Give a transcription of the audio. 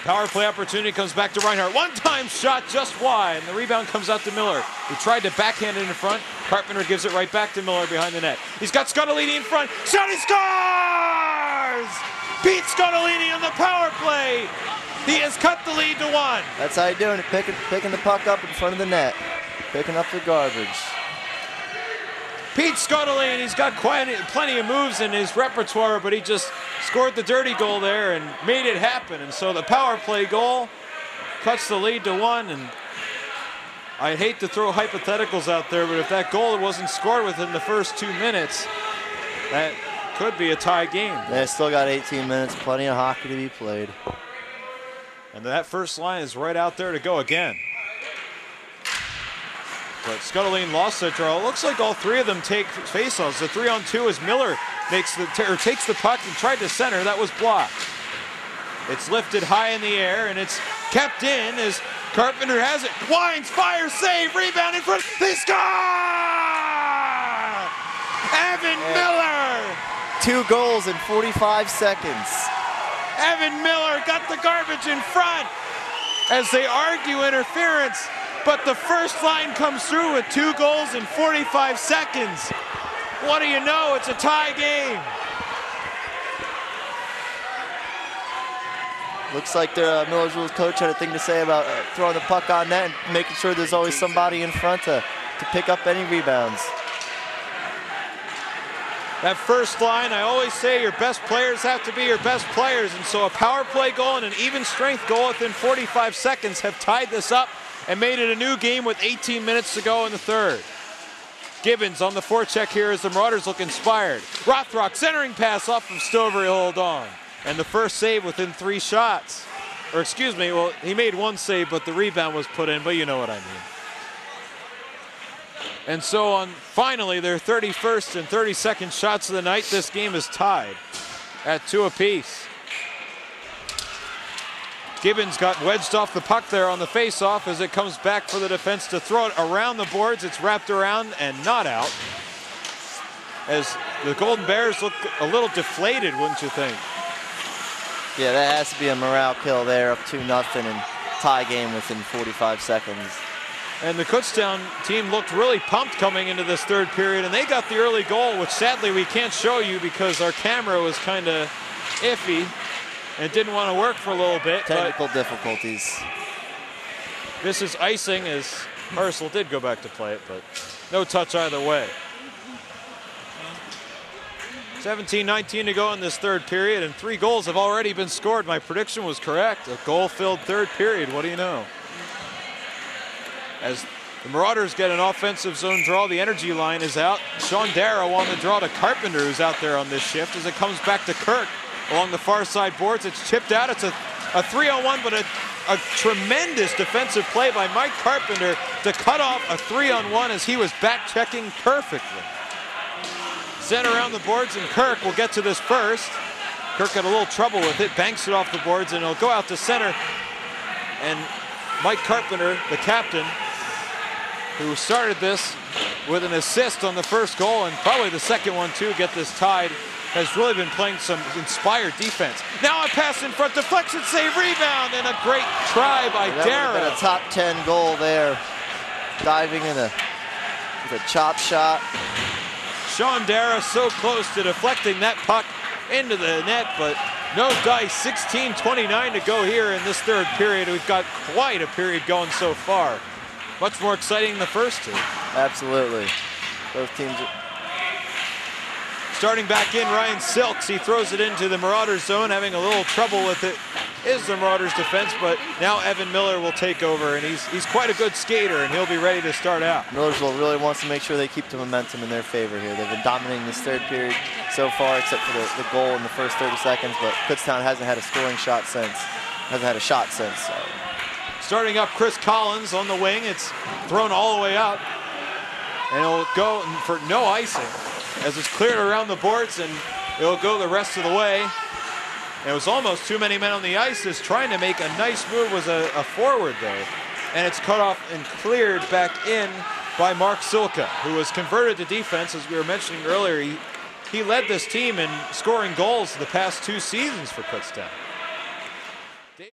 Power play opportunity comes back to Reinhardt. One-time shot just wide, and the rebound comes out to Miller, who tried to backhand it in front. Carpenter gives it right back to Miller behind the net. He's got Scotolini in front. Shot, he scores! Pete Scotolini on the power play. He has cut the lead to 1. That's how you're doing it, picking the puck up in front of the net, picking up the garbage. Pete Scotolini, he's got plenty of moves in his repertoire, but he just scored the dirty goal there and made it happen. And so the power play goal cuts the lead to 1. And I hate to throw hypotheticals out there, but if that goal wasn't scored within the first 2 minutes, that could be a tie game. They still got 18 minutes, plenty of hockey to be played. And that first line is right out there to go again. But Scotolini lost that draw. It looks like all 3 of them take faceoffs. The 3-on-2 as Miller takes the puck and tried to center. That was blocked. It's lifted high in the air, and it's kept in as Carpenter has it. Wines, fire, save, rebound in front. They score! Evan Miller! 2 goals in 45 seconds. Evan Miller got the garbage in front as they argue interference. But the first line comes through with 2 goals in 45 seconds. What do you know? It's a tie game. Looks like the Millersville coach had a thing to say about throwing the puck on net and making sure there's always somebody in front to pick up any rebounds. That first line, I always say your best players have to be your best players. And so a power play goal and an even strength goal within 45 seconds have tied this up and made it a new game with 18 minutes to go in the third. Gibbons on the forecheck here as the Marauders look inspired. Rothrock centering pass off of Stover, he'll hold on. And the first save within 3 shots. Or excuse me, well, he made 1 save, but the rebound was put in, but you know what I mean. And so on finally their 31st and 32nd shots of the night, this game is tied at 2 apiece. Gibbons got wedged off the puck there on the face-off as it comes back for the defense to throw it around the boards. It's wrapped around and not out. As the Golden Bears look a little deflated, wouldn't you think? Yeah, that has to be a morale kill there, up 2-0 and tie game within 45 seconds. And the Kutztown team looked really pumped coming into this third period, and they got the early goal, which sadly we can't show you because our camera was kind of iffy and didn't want to work for a little bit. Technical difficulties. This is icing as Marcel did go back to play it, but no touch either way. 17-19 to go in this third period, and 3 goals have already been scored. My prediction was correct. A goal-filled third period. What do you know? As the Marauders get an offensive zone draw, the energy line is out. Sean Darrow on the draw to Carpenter, who's out there on this shift, as it comes back to Kirk along the far side boards. It's chipped out. It's a 3-on-1, but a tremendous defensive play by Mike Carpenter to cut off a 3-on-1 as he was back checking perfectly. Sent around the boards, and Kirk will get to this first. Kirk had a little trouble with it, banks it off the boards, and it'll go out to center. And Mike Carpenter, the captain, who started this with an assist on the first goal and probably the second one too, get this tied, has really been playing some inspired defense. Now a pass in front, deflection, save, rebound, and a great try by Darrow. A top 10 goal there, diving in with a chop shot. Sean Darrow so close to deflecting that puck into the net, but no dice. 16:29 to go here in this third period. We've got quite a period going so far. Much more exciting than the first 2. Absolutely. Both teams. Starting back in, Ryan Silks. He throws it into the Marauders zone, having a little trouble with it is the Marauders defense, but now Evan Miller will take over, and he's quite a good skater, and he'll be ready to start out. Millersville really wants to make sure they keep the momentum in their favor here. They've been dominating this third period so far, except for the goal in the first 30 seconds, but Kutztown hasn't had a scoring shot since. Hasn't had a shot since. So. Starting up Chris Collins on the wing. It's thrown all the way up, and it'll go for no icing as it's cleared around the boards, and it'll go the rest of the way. And it was almost too many men on the ice. Is trying to make a nice move, was a forward though, and it's cut off and cleared back in by Mark Silka, who was converted to defense, as we were mentioning earlier. He led this team in scoring goals the past 2 seasons for Kutztown.